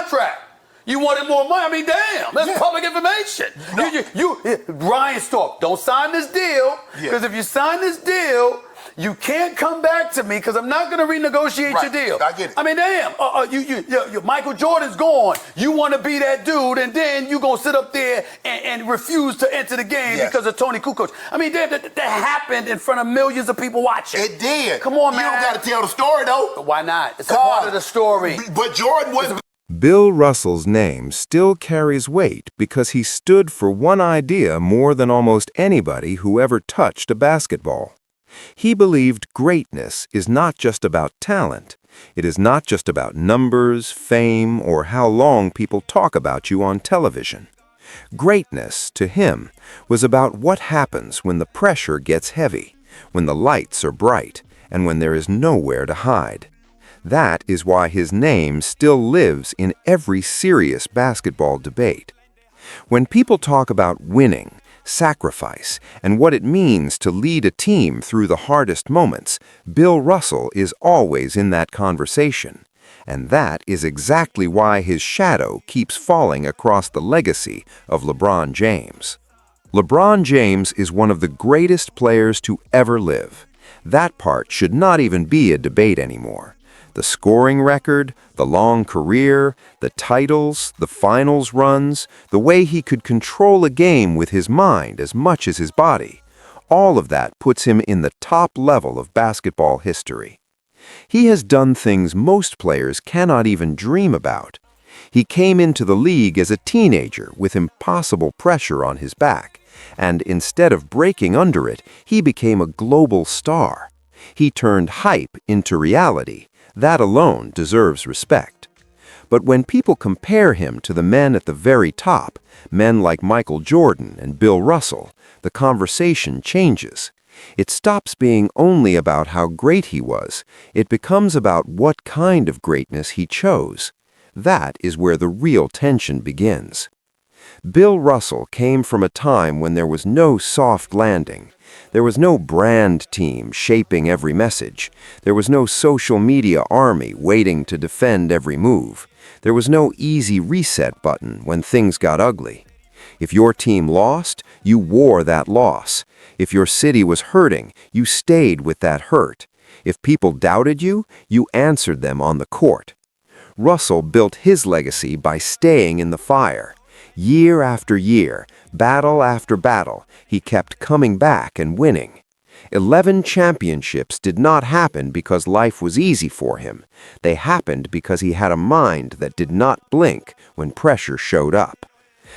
contract. You wanted more money. I mean, damn, that's public information. Ryan Stork, don't sign this deal, because if you sign this deal, you can't come back to me because I'm not going to renegotiate your deal. I get it. I mean, damn, Michael Jordan's gone. You want to be that dude, and then you going to sit up there and refuse to enter the game because of Tony Kukoc. I mean, damn, that happened in front of millions of people watching. It did. Come on, man. You don't got to tell the story, though. Why not? It's a part of the story. But Jordan was... Bill Russell's name still carries weight because he stood for one idea more than almost anybody who ever touched a basketball. He believed greatness is not just about talent. It is not just about numbers, fame, or how long people talk about you on television. Greatness, to him, was about what happens when the pressure gets heavy, when the lights are bright, and when there is nowhere to hide. That is why his name still lives in every serious basketball debate. When people talk about winning, sacrifice, and what it means to lead a team through the hardest moments, Bill Russell is always in that conversation. And that is exactly why his shadow keeps falling across the legacy of LeBron James. LeBron James is one of the greatest players to ever live. That part should not even be a debate anymore. The scoring record, the long career, the titles, the finals runs, the way he could control a game with his mind as much as his body, all of that puts him in the top level of basketball history. He has done things most players cannot even dream about. He came into the league as a teenager with impossible pressure on his back, and instead of breaking under it, he became a global star. He turned hype into reality. That alone deserves respect. But when people compare him to the men at the very top, men like Michael Jordan and Bill Russell, the conversation changes. It stops being only about how great he was. It becomes about what kind of greatness he chose. That is where the real tension begins. Bill Russell came from a time when there was no soft landing. There was no brand team shaping every message. There was no social media army waiting to defend every move. There was no easy reset button when things got ugly. If your team lost, you wore that loss. If your city was hurting, you stayed with that hurt. If people doubted you, you answered them on the court. Russell built his legacy by staying in the fire. Year after year, battle after battle, he kept coming back and winning. 11 championships did not happen because life was easy for him. They happened because he had a mind that did not blink when pressure showed up.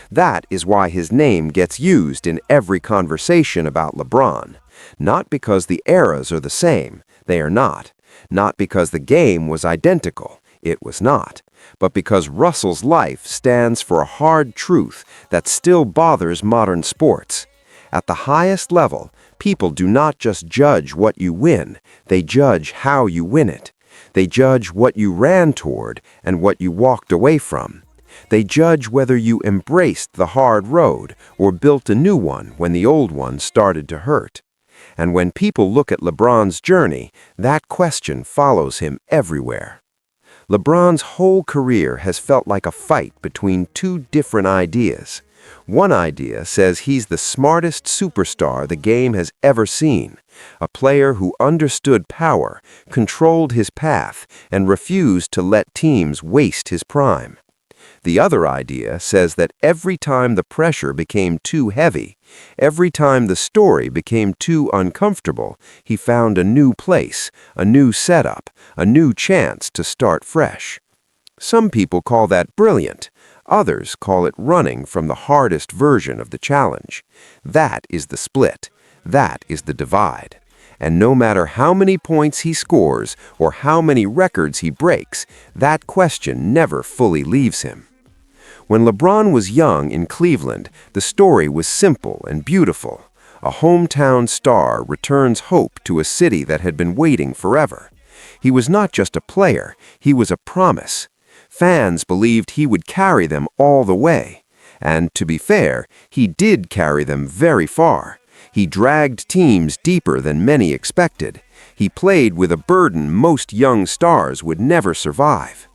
That is why his name gets used in every conversation about LeBron. Not because the eras are the same, they are not. Not because the game was identical, it was not. But because Russell's life stands for a hard truth that still bothers modern sports. At the highest level, people do not just judge what you win, they judge how you win it. They judge what you ran toward and what you walked away from. They judge whether you embraced the hard road or built a new one when the old one started to hurt. And when people look at LeBron's journey, that question follows him everywhere. LeBron's whole career has felt like a fight between two different ideas. One idea says he's the smartest superstar the game has ever seen, a player who understood power, controlled his path, and refused to let teams waste his prime. The other idea says that every time the pressure became too heavy, every time the story became too uncomfortable, he found a new place, a new setup, a new chance to start fresh. Some people call that brilliant. Others call it running from the hardest version of the challenge. That is the split. That is the divide. And no matter how many points he scores or how many records he breaks, that question never fully leaves him. When LeBron was young in Cleveland, the story was simple and beautiful. A hometown star returns hope to a city that had been waiting forever. He was not just a player, he was a promise. Fans believed he would carry them all the way. And to be fair, he did carry them very far. He dragged teams deeper than many expected. He played with a burden most young stars would never survive.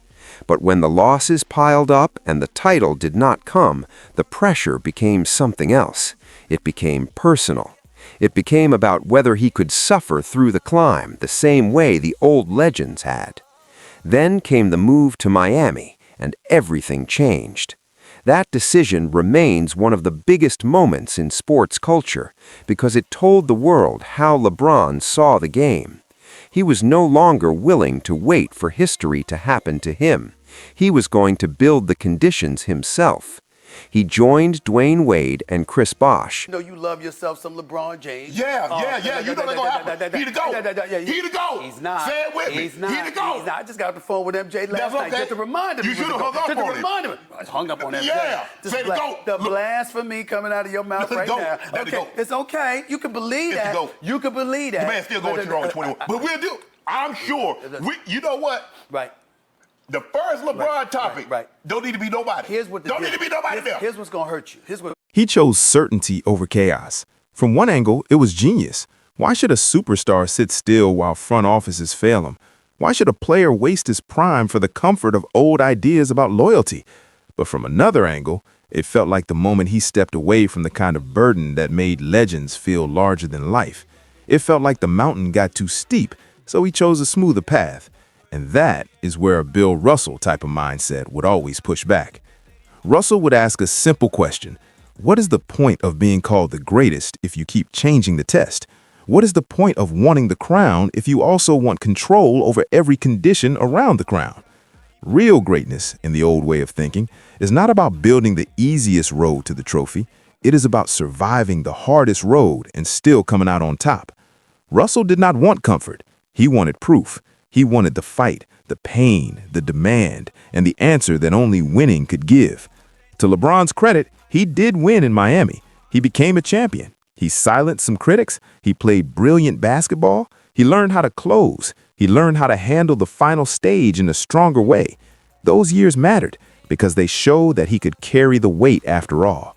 But when the losses piled up and the title did not come, the pressure became something else. It became personal. It became about whether he could suffer through the climb the same way the old legends had. Then came the move to Miami, and everything changed. That decision remains one of the biggest moments in sports culture because it told the world how LeBron saw the game. He was no longer willing to wait for history to happen to him. He was going to build the conditions himself. He joined Dwayne Wade and Chris Bosh. You know you love yourself some LeBron James. Yeah. You know they're going to happen. He to go. He to go. He's not. Say it with me. He's not. He to go. He's not. I just got off the phone with MJ last That's night okay. just to remind him. You should have hung up on him. I hung up on MJ. Yeah. Say the go. The blasphemy coming out of your mouth right now. Okay, it's okay. You can believe that. You can believe that. The man still going to 21. But we'll do. I'm sure. You know what? Right. The first LeBron topic don't need to be nobody. Here's what's going to hurt you. He chose certainty over chaos. From one angle, it was genius. Why should a superstar sit still while front offices fail him? Why should a player waste his prime for the comfort of old ideas about loyalty? But from another angle, it felt like the moment he stepped away from the kind of burden that made legends feel larger than life. It felt like the mountain got too steep, so he chose a smoother path. And that is where a Bill Russell type of mindset would always push back. Russell would ask a simple question. What is the point of being called the greatest if you keep changing the test? What is the point of wanting the crown if you also want control over every condition around the crown? Real greatness, in the old way of thinking, is not about building the easiest road to the trophy. It is about surviving the hardest road and still coming out on top. Russell did not want comfort. He wanted proof. He wanted the fight, the pain, the demand, and the answer that only winning could give. To LeBron's credit, he did win in Miami. He became a champion. He silenced some critics. He played brilliant basketball. He learned how to close. He learned how to handle the final stage in a stronger way. Those years mattered because they showed that he could carry the weight after all.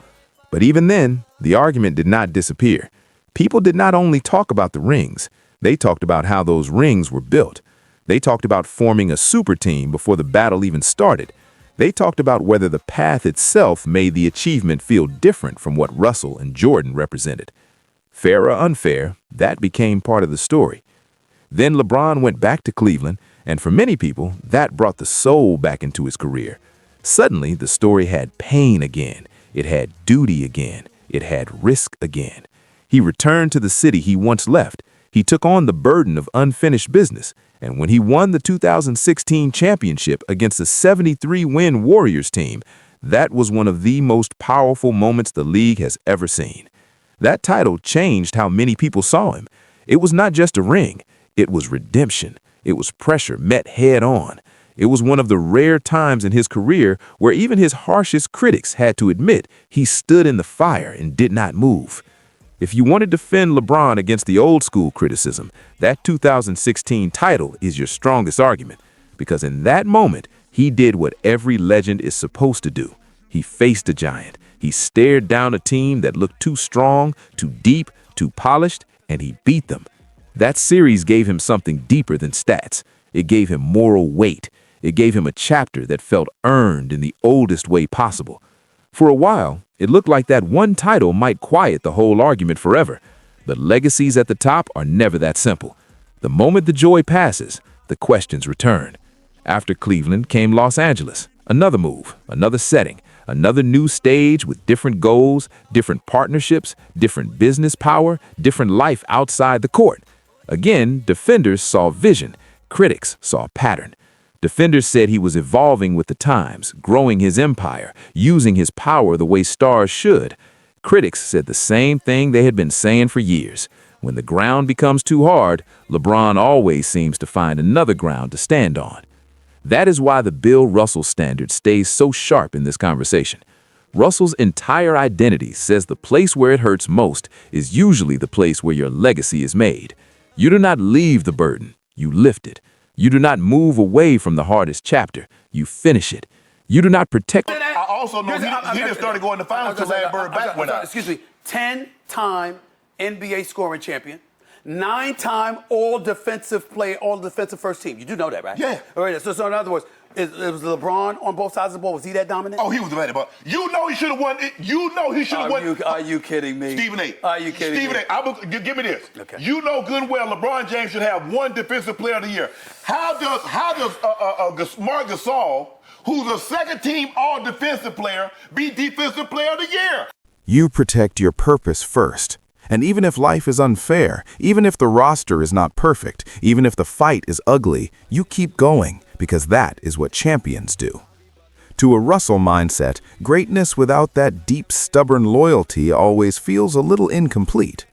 But even then, the argument did not disappear. People did not only talk about the rings. They talked about how those rings were built. They talked about forming a super team before the battle even started. They talked about whether the path itself made the achievement feel different from what Russell and Jordan represented. Fair or unfair, that became part of the story. Then LeBron went back to Cleveland, and for many people, that brought the soul back into his career. Suddenly, the story had pain again. It had duty again. It had risk again. He returned to the city he once left. He took on the burden of unfinished business. And when he won the 2016 championship against a 73-win Warriors team, that was one of the most powerful moments the league has ever seen. That title changed how many people saw him. It was not just a ring. It was redemption. It was pressure met head on. It was one of the rare times in his career where even his harshest critics had to admit he stood in the fire and did not move. If you want to defend LeBron against the old school criticism, that 2016 title is your strongest argument, because in that moment, he did what every legend is supposed to do. He faced a giant. He stared down a team that looked too strong, too deep, too polished, and he beat them. That series gave him something deeper than stats. It gave him moral weight. It gave him a chapter that felt earned in the oldest way possible. For a while, it looked like that one title might quiet the whole argument forever. But legacies at the top are never that simple. The moment the joy passes, the questions return. After Cleveland came Los Angeles. Another move, another setting, another new stage with different goals, different partnerships, different business power, different life outside the court. Again, defenders saw vision. Critics saw pattern. Defenders said he was evolving with the times, growing his empire, using his power the way stars should. Critics said the same thing they had been saying for years. When the ground becomes too hard, LeBron always seems to find another ground to stand on. That is why the Bill Russell standard stays so sharp in this conversation. Russell's entire identity says the place where it hurts most is usually the place where your legacy is made. You do not leave the burden, you lift it. You do not move away from the hardest chapter. You finish it. You do not protect. I also know he didn't start going to finals until Larry Bird back went out. 10-time NBA scoring champion, 9-time all defensive first team. You do know that, right? Yeah. All right. So in other words, It was LeBron on both sides of the ball. Was he that dominant? Oh, he was the better. But you know he should have won it. You know he should have won. Are you kidding me? Stephen A. Are you kidding Stephen me? A. Give me this. Okay. You know good and well LeBron James should have one Defensive Player of the Year. How does Marc Gasol, who's a second-team All-Defensive player, be Defensive Player of the Year? You protect your purpose first. And even if life is unfair, even if the roster is not perfect, even if the fight is ugly, you keep going, because that is what champions do. To a Russell mindset, greatness without that deep, stubborn loyalty always feels a little incomplete.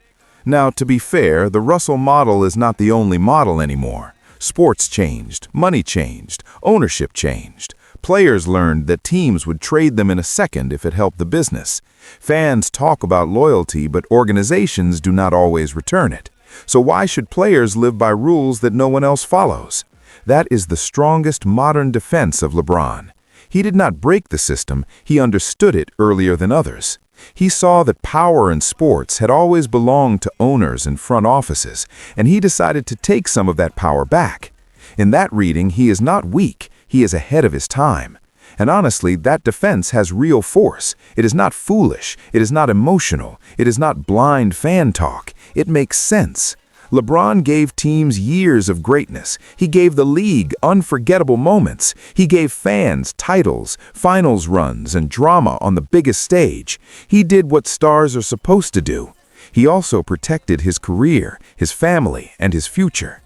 Now, to be fair, the Russell model is not the only model anymore. Sports changed, money changed, ownership changed. Players learned that teams would trade them in a second if it helped the business. Fans talk about loyalty, but organizations do not always return it. So why should players live by rules that no one else follows? That is the strongest modern defense of LeBron. He did not break the system, he understood it earlier than others. He saw that power in sports had always belonged to owners and front offices, and he decided to take some of that power back. In that reading, he is not weak, he is ahead of his time. And honestly, that defense has real force. It is not foolish, it is not emotional, it is not blind fan talk. It makes sense. LeBron gave teams years of greatness. He gave the league unforgettable moments. He gave fans titles, finals runs, and drama on the biggest stage. He did what stars are supposed to do. He also protected his career, his family, and his future.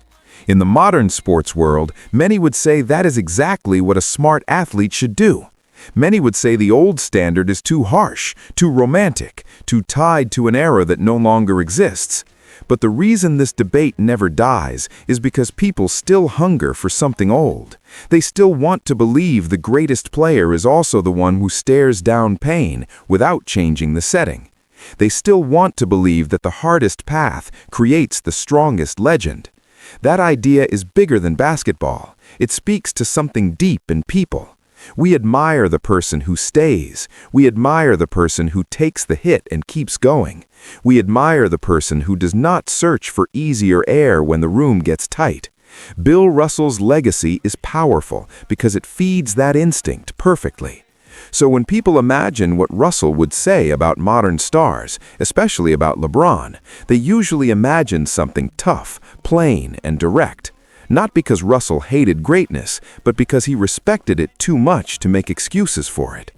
In the modern sports world, many would say that is exactly what a smart athlete should do. Many would say the old standard is too harsh, too romantic, too tied to an era that no longer exists. But the reason this debate never dies is because people still hunger for something old. They still want to believe the greatest player is also the one who stares down pain without changing the setting. They still want to believe that the hardest path creates the strongest legend. That idea is bigger than basketball. It speaks to something deep in people. We admire the person who stays. We admire the person who takes the hit and keeps going. We admire the person who does not search for easier air when the room gets tight. Bill Russell's legacy is powerful because it feeds that instinct perfectly. So when people imagine what Russell would say about modern stars, especially about LeBron, they usually imagine something tough, plain, and direct. Not because Russell hated greatness, but because he respected it too much to make excuses for it.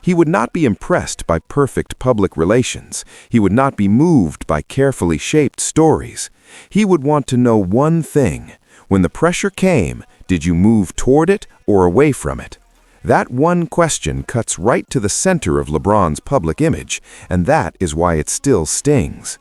He would not be impressed by perfect public relations. He would not be moved by carefully shaped stories. He would want to know one thing. When the pressure came, did you move toward it or away from it? That one question cuts right to the center of LeBron's public image, and that is why it still stings.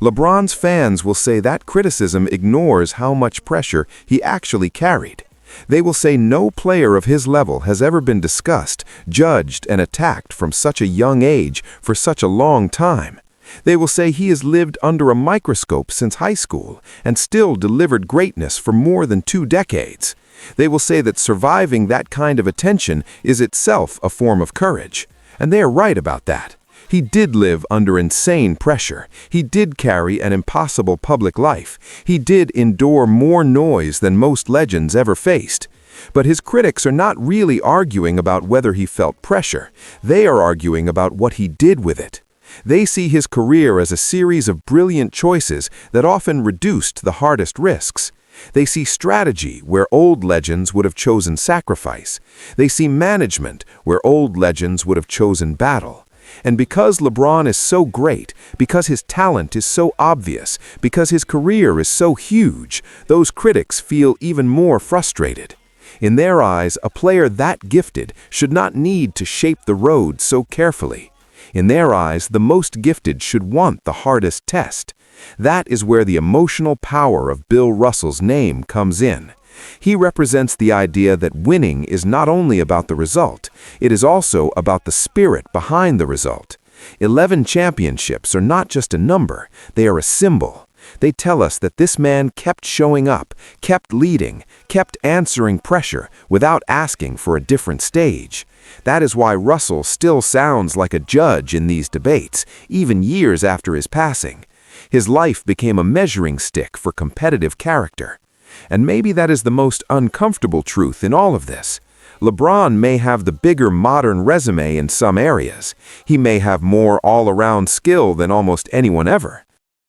LeBron's fans will say that criticism ignores how much pressure he actually carried. They will say no player of his level has ever been discussed, judged, and attacked from such a young age for such a long time. They will say he has lived under a microscope since high school and still delivered greatness for more than 2 decades. They will say that surviving that kind of attention is itself a form of courage. And they are right about that. He did live under insane pressure. He did carry an impossible public life. He did endure more noise than most legends ever faced. But his critics are not really arguing about whether he felt pressure. They are arguing about what he did with it. They see his career as a series of brilliant choices that often reduced the hardest risks. They see strategy where old legends would have chosen sacrifice. They see management where old legends would have chosen battle. And because LeBron is so great, because his talent is so obvious, because his career is so huge, those critics feel even more frustrated. In their eyes, a player that gifted should not need to shape the road so carefully. In their eyes, the most gifted should want the hardest test. That is where the emotional power of Bill Russell's name comes in. He represents the idea that winning is not only about the result, it is also about the spirit behind the result. 11 championships are not just a number, they are a symbol. They tell us that this man kept showing up, kept leading, kept answering pressure without asking for a different stage. That is why Russell still sounds like a judge in these debates, even years after his passing. His life became a measuring stick for competitive character. And maybe that is the most uncomfortable truth in all of this. LeBron may have the bigger modern resume in some areas. He may have more all-around skill than almost anyone ever.